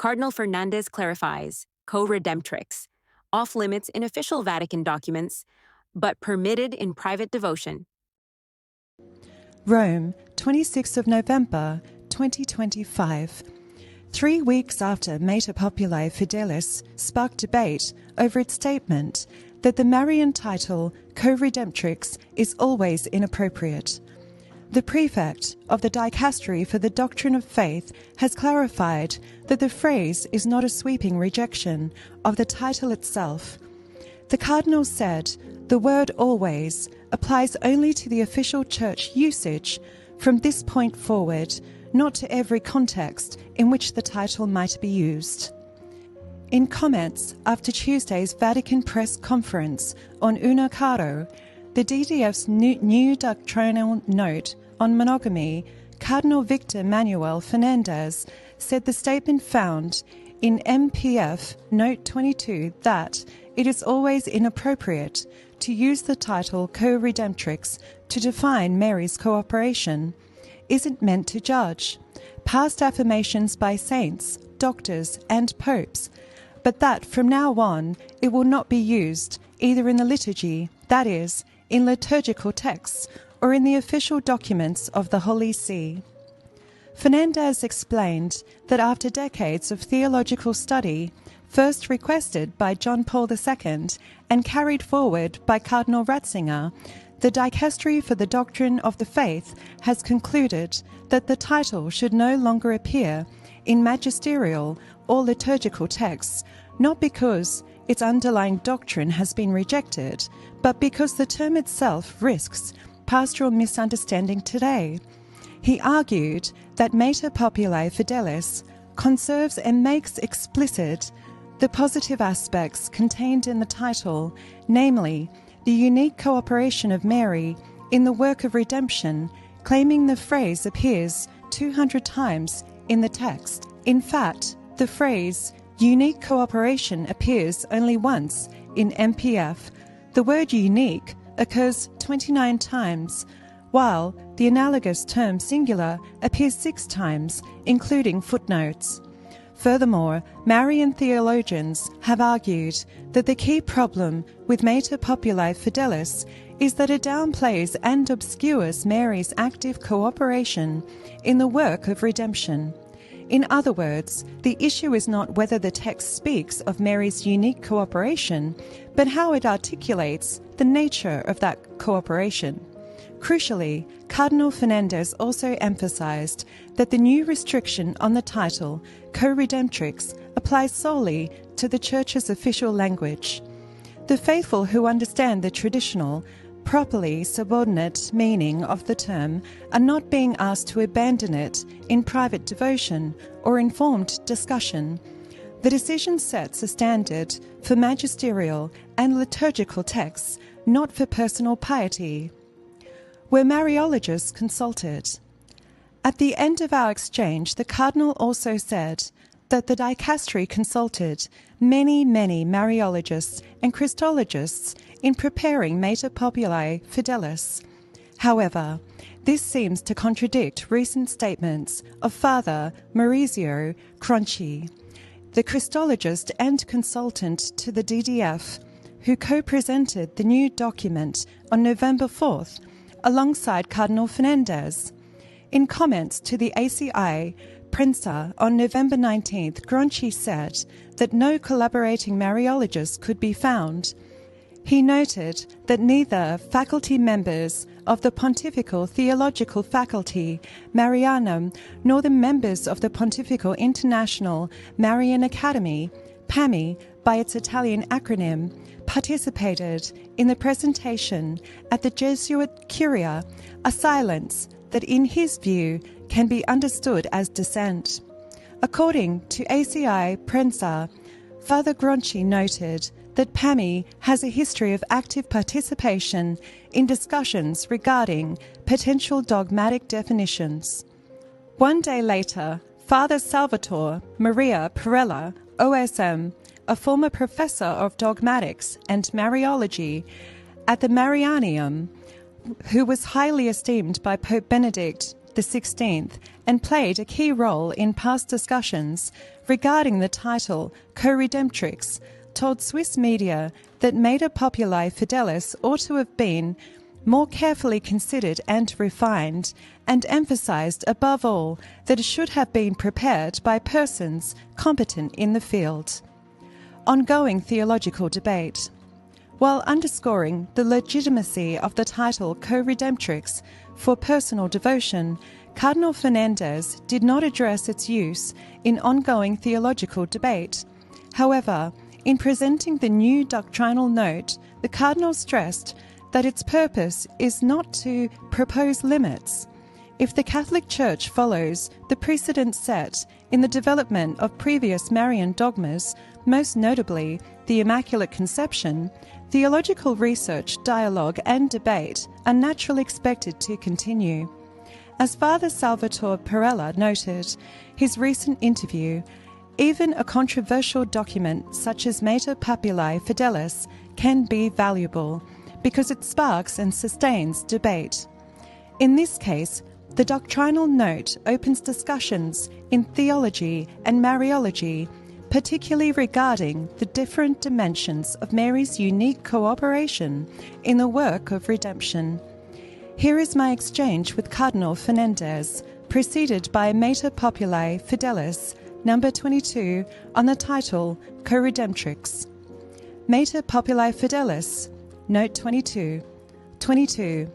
Cardinal Fernandez clarifies, Co-redemptrix, off-limits in official Vatican documents, but permitted in private devotion. Rome, 26th of November, 2025. 3 weeks after Mater Populi Fidelis sparked debate over its statement that the Marian title Co-redemptrix is always inappropriate, the prefect of the Dicastery for the Doctrine of Faith has clarified that the phrase is not a sweeping rejection of the title itself. The Cardinal said the word always applies only to the official church usage from this point forward, not to every context in which the title might be used. In comments after Tuesday's Vatican press conference on Una Caro, the DDF's new doctrinal note on monogamy, Cardinal Victor Manuel Fernández said the statement found in MPF Note 22 that it is always inappropriate to use the title Co-redemptrix to define Mary's cooperation isn't meant to judge past affirmations by saints, doctors, and popes, but that from now on it will not be used either in the liturgy, that is, in liturgical texts, or in the official documents of the Holy See. Fernández explained that after decades of theological study, first requested by John Paul II and carried forward by Cardinal Ratzinger, the Dicastery for the Doctrine of the Faith has concluded that the title should no longer appear in magisterial or liturgical texts, not because its underlying doctrine has been rejected, but because the term itself risks pastoral misunderstanding today. He argued that Mater Populi Fidelis conserves and makes explicit the positive aspects contained in the title, namely the unique cooperation of Mary in the work of redemption, claiming the phrase appears 200 times in the text. In fact, the phrase unique cooperation appears only once in MPF. The word unique occurs 29 times, while the analogous term singular appears 6 times, including footnotes. Furthermore, Marian theologians have argued that the key problem with Mater Populi Fidelis is that it downplays and obscures Mary's active cooperation in the work of redemption. In other words, the issue is not whether the text speaks of Mary's unique cooperation, but how it articulates the nature of that cooperation. Crucially, Cardinal Fernandez also emphasized that the new restriction on the title, Co-redemptrix, applies solely to the Church's official language. The faithful who understand the traditional, properly subordinate meaning of the term are not being asked to abandon it in private devotion or informed discussion. The decision sets a standard for magisterial and liturgical texts, not for personal piety. Were Mariologists consulted? At the end of our exchange, the Cardinal also said that the Dicastery consulted many Mariologists and Christologists in preparing Mater Populi Fidelis. However, this seems to contradict recent statements of Father Maurizio Cronchi, the Christologist and consultant to the DDF, who co-presented the new document on November 4th alongside Cardinal Fernandez. In comments to the ACI Prensa on November 19th, Cronchi said that no collaborating Mariologists could be found. He noted that neither faculty members of the Pontifical Theological Faculty, Marianum, nor the members of the Pontifical International Marian Academy, PAMI by its Italian acronym, participated in the presentation at the Jesuit Curia, a silence that in his view can be understood as dissent. According to ACI Prensa, Father Cronchi noted that PAMI has a history of active participation in discussions regarding potential dogmatic definitions. One day later, Father Salvatore Maria Perella, OSM, a former professor of dogmatics and Mariology at the Marianeum, who was highly esteemed by Pope Benedict XVI and played a key role in past discussions regarding the title Co-redemptrix, told Swiss media that Mater Populi Fidelis ought to have been more carefully considered and refined, and emphasized above all that it should have been prepared by persons competent in the field. Ongoing theological debate. While underscoring the legitimacy of the title Co-redemptrix for personal devotion, Cardinal Fernandez did not address its use in ongoing theological debate. However, in presenting the new doctrinal note, the Cardinal stressed that its purpose is not to propose limits. If the Catholic Church follows the precedent set in the development of previous Marian dogmas, most notably the Immaculate Conception, theological research, dialogue and debate are naturally expected to continue. As Father Salvatore Perella noted, his recent interview, even a controversial document such as Mater Populi Fidelis can be valuable because it sparks and sustains debate. In this case, the doctrinal note opens discussions in theology and Mariology, particularly regarding the different dimensions of Mary's unique cooperation in the work of redemption. Here is my exchange with Cardinal Fernandez, preceded by Mater Populi Fidelis, number 22, on the title Co-redemptrix. Mater Populi Fidelis, note 22. 22.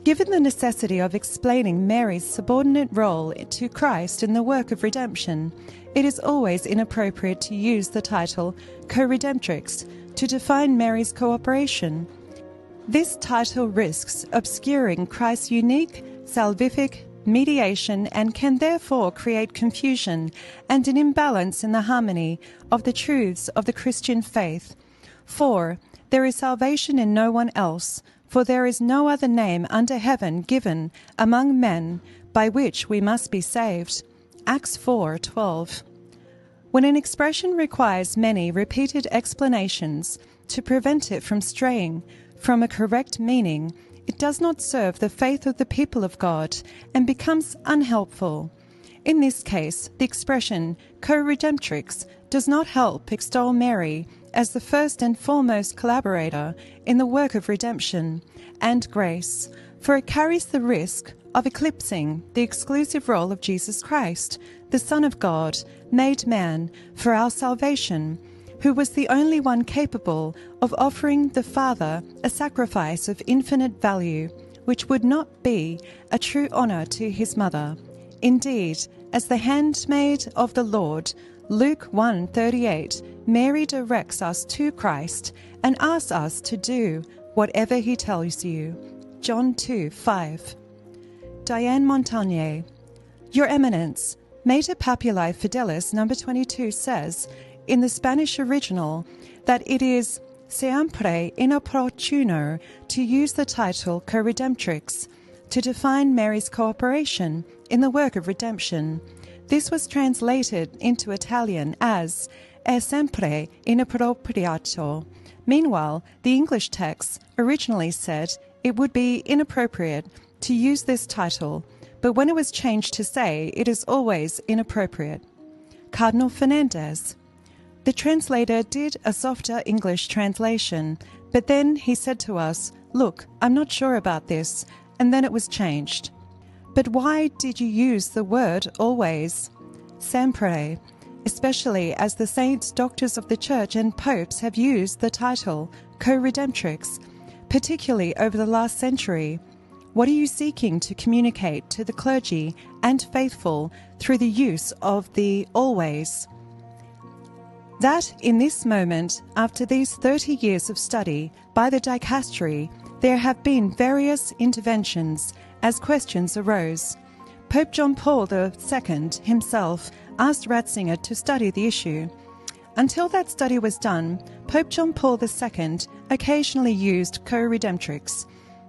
Given the necessity of explaining Mary's subordinate role to Christ in the work of redemption, it is always inappropriate to use the title Co-redemptrix to define Mary's cooperation. This title risks obscuring Christ's unique, salvific mediation and can therefore create confusion and an imbalance in the harmony of the truths of the Christian faith. 4. There is salvation in no one else, for there is no other name under heaven given among men by which we must be saved. Acts 4:12. When an expression requires many repeated explanations to prevent it from straying from a correct meaning, it does not serve the faith of the people of God and becomes unhelpful. In this case, the expression co-redemptrix does not help extol Mary as the first and foremost collaborator in the work of redemption and grace, for it carries the risk of eclipsing the exclusive role of Jesus Christ, the Son of God, made man, for our salvation, who was the only one capable of offering the Father a sacrifice of infinite value, which would not be a true honour to his mother. Indeed, as the handmaid of the Lord, Luke 1:38, Mary directs us to Christ and asks us to do whatever he tells you. John 2:5. Diane Montagnier. Your Eminence, Mater Populi Fidelis number 22 says, in the Spanish original, that it is siempre inopportuno to use the title Co-redemptrix to define Mary's cooperation in the work of redemption. This was translated into Italian as è sempre inappropriato. Meanwhile, the English text originally said it would be inappropriate to use this title, but when it was changed to say it is always inappropriate. Cardinal Fernandez. The translator did a softer English translation, but then he said to us, "Look, I'm not sure about this," and then it was changed. But why did you use the word always? Sempre, especially as the saints, doctors of the Church and popes have used the title Co-redemptrix, particularly over the last century. What are you seeking to communicate to the clergy and faithful through the use of the always? That in this moment, after these 30 years of study by the Dicastery, there have been various interventions as questions arose. Pope John Paul II himself asked Ratzinger to study the issue. Until that study was done, Pope John Paul II occasionally used Co-redemptrix.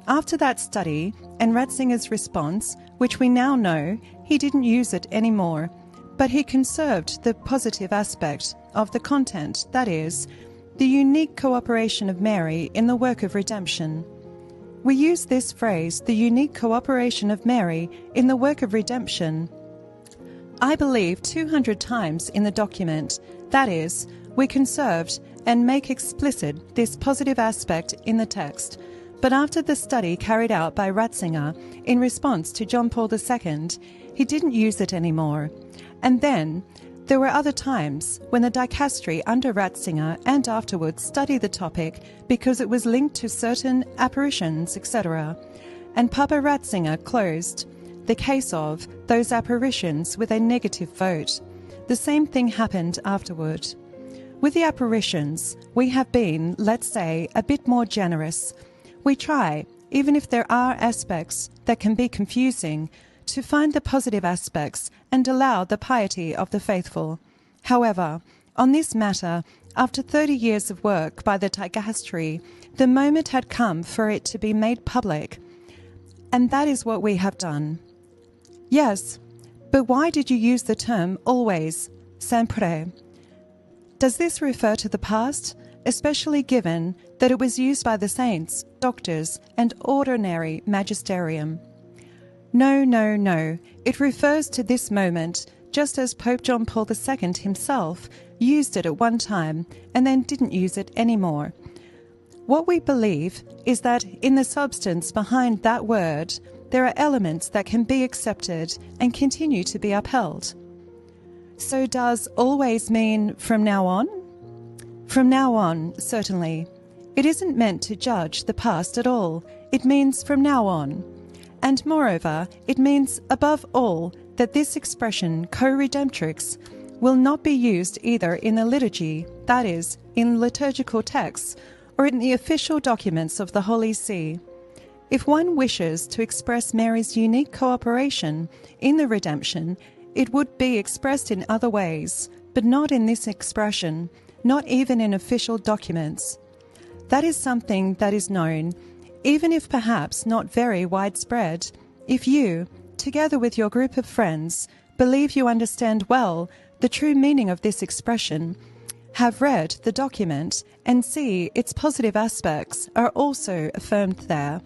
After that study and Ratzinger's response, which we now know, he didn't use it anymore, but he conserved the positive aspect of the content, that is, the unique cooperation of Mary in the work of redemption. We use this phrase, the unique cooperation of Mary, in the work of redemption, I believe 200 times in the document. That is, we conserved and make explicit this positive aspect in the text. But after the study carried out by Ratzinger in response to John Paul II, he didn't use it anymore. And then there were other times when the Dicastery under Ratzinger and afterwards studied the topic because it was linked to certain apparitions, etc. And Papa Ratzinger closed the case of those apparitions with a negative vote. The same thing happened afterward. With the apparitions, we have been, let's say, a bit more generous. We try, even if there are aspects that can be confusing, to find the positive aspects and allow the piety of the faithful. However, on this matter, after 30 years of work by the Dicastery, the moment had come for it to be made public. And that is what we have done. Yes, but why did you use the term always, sempre? Does this refer to the past, especially given that it was used by the saints, doctors, and ordinary magisterium? No, no, no. It refers to this moment, just as Pope John Paul II himself used it at one time and then didn't use it anymore. What we believe is that in the substance behind that word, there are elements that can be accepted and continue to be upheld. So does always mean from now on? From now on, certainly. It isn't meant to judge the past at all. It means from now on. And moreover, it means above all that this expression, co-redemptrix, will not be used either in the liturgy, that is, in liturgical texts, or in the official documents of the Holy See. If one wishes to express Mary's unique cooperation in the redemption, it would be expressed in other ways, but not in this expression, not even in official documents. That is something that is known, even if perhaps not very widespread. If you, together with your group of friends, believe you understand well the true meaning of this expression, have read the document and see its positive aspects are also affirmed there,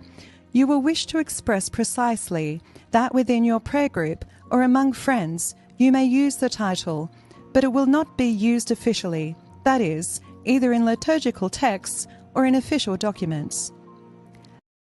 you will wish to express precisely that within your prayer group or among friends you may use the title, but it will not be used officially, that is, either in liturgical texts or in official documents.